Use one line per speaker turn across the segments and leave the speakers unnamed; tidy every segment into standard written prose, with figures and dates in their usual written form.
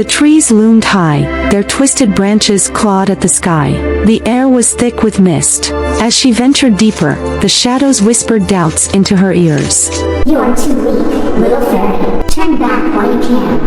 The trees loomed high, their twisted branches clawed at the sky. The air was thick with mist. As she ventured deeper, the shadows whispered doubts into her ears.
You are too weak, little fairy. Turn back while you can.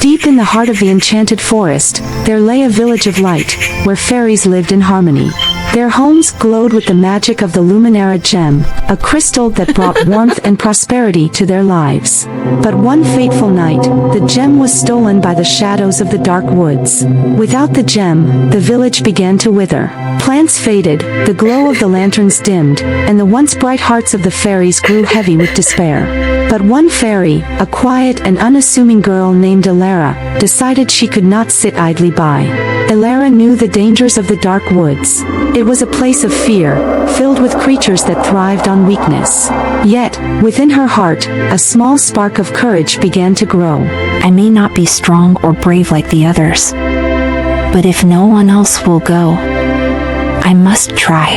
Deep in the heart of the enchanted forest, there lay a village of light, where fairies lived in harmony. Their homes glowed with the magic of the Elara gem, a crystal that brought warmth and prosperity to their lives. But one fateful night, the gem was stolen by the shadows of the dark woods. Without the gem, the village began to wither. Plants faded, the glow of the lanterns dimmed, and the once bright hearts of the fairies grew heavy with despair. But one fairy, a quiet and unassuming girl named Elara, decided she could not sit idly by. Elara knew the dangers of the dark woods. It was a place of fear, filled with creatures that thrived on weakness. Yet, within her heart, a small spark of courage began to grow.
I may not be strong or brave like the others, but if no one else will go, I must try.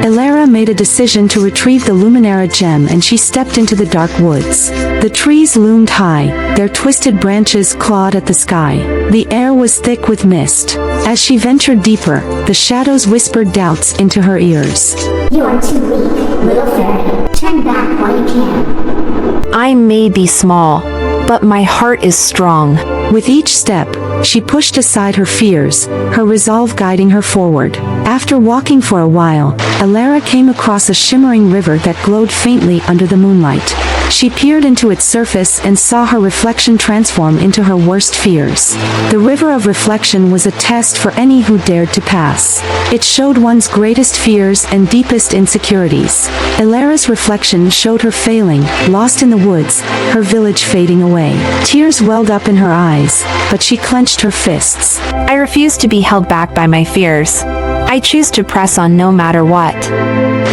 Elara made a decision to retrieve the Elara gem, and she stepped into the dark woods. The trees loomed high, their twisted branches clawed at the sky. The air was thick with mist. As she ventured deeper, the shadows whispered doubts into her ears.
You are too weak, little fairy. Turn back while you can.
I may be small, but my heart is strong.
With each step, she pushed aside her fears, her resolve guiding her forward. After walking for a while, Elara came across a shimmering river that glowed faintly under the moonlight. She peered into its surface and saw her reflection transform into her worst fears. The river of reflection was a test for any who dared to pass. It showed one's greatest fears and deepest insecurities. Elara's reflection showed her failing, lost in the woods, her village fading away. Tears welled up in her eyes, but she clenched her fists.
I refuse to be held back by my fears. I choose to press on no matter what.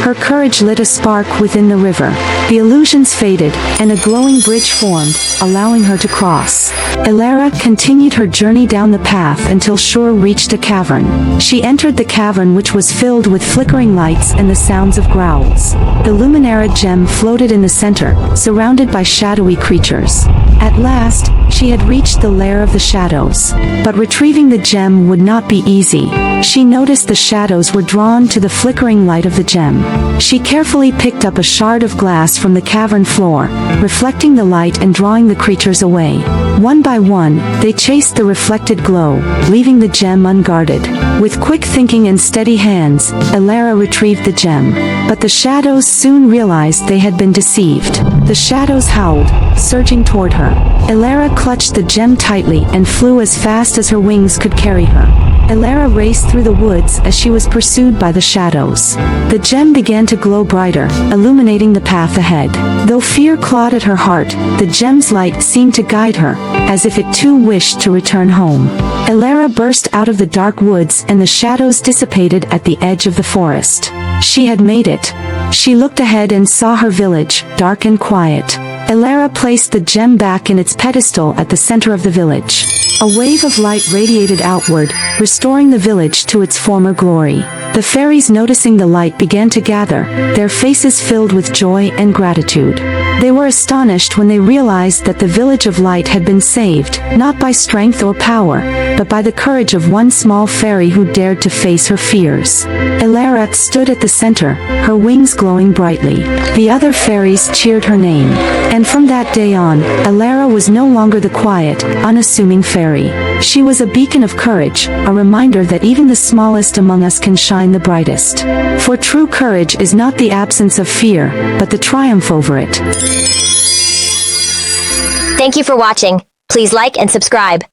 Her courage lit a spark within the river. The illusions faded, and a glowing bridge formed, allowing her to cross. Elara continued her journey down the path until Shore reached a cavern. She entered the cavern, which was filled with flickering lights and the sounds of growls. The Elara gem floated in the center, surrounded by shadowy creatures. At last, she had reached the lair of the shadows. But retrieving the gem would not be easy. She noticed the shadows were drawn to the flickering light of the gem. She carefully picked up a shard of glass from the cavern floor, reflecting the light and drawing the creatures away. One by one, they chased the reflected glow, leaving the gem unguarded. With quick thinking and steady hands, Elara retrieved the gem. But the shadows soon realized they had been deceived. The shadows howled, surging toward her. Elara clutched the gem tightly and flew as fast as her wings could carry her. Elara raced through the woods as she was pursued by the shadows. The gem began to glow brighter, illuminating the path ahead. Though fear clawed at her heart, the gem's light seemed to guide her, as if it too wished to return home. Elara burst out of the dark woods and the shadows dissipated at the edge of the forest. She had made it. She looked ahead and saw her village, dark and quiet. Elara placed the gem back in its pedestal at the center of the village. A wave of light radiated outward, restoring the village to its former glory. The fairies, noticing the light, began to gather, their faces filled with joy and gratitude. They were astonished when they realized that the village of light had been saved, not by strength or power, but by the courage of one small fairy who dared to face her fears. Elara stood at the center, her wings glowing brightly. The other fairies cheered her name. And from that day on, Elara was no longer the quiet, unassuming fairy. She was a beacon of courage, a reminder that even the smallest among us can shine the brightest. For true courage is not the absence of fear, but the triumph over it.
Thank you for watching. Please like and subscribe.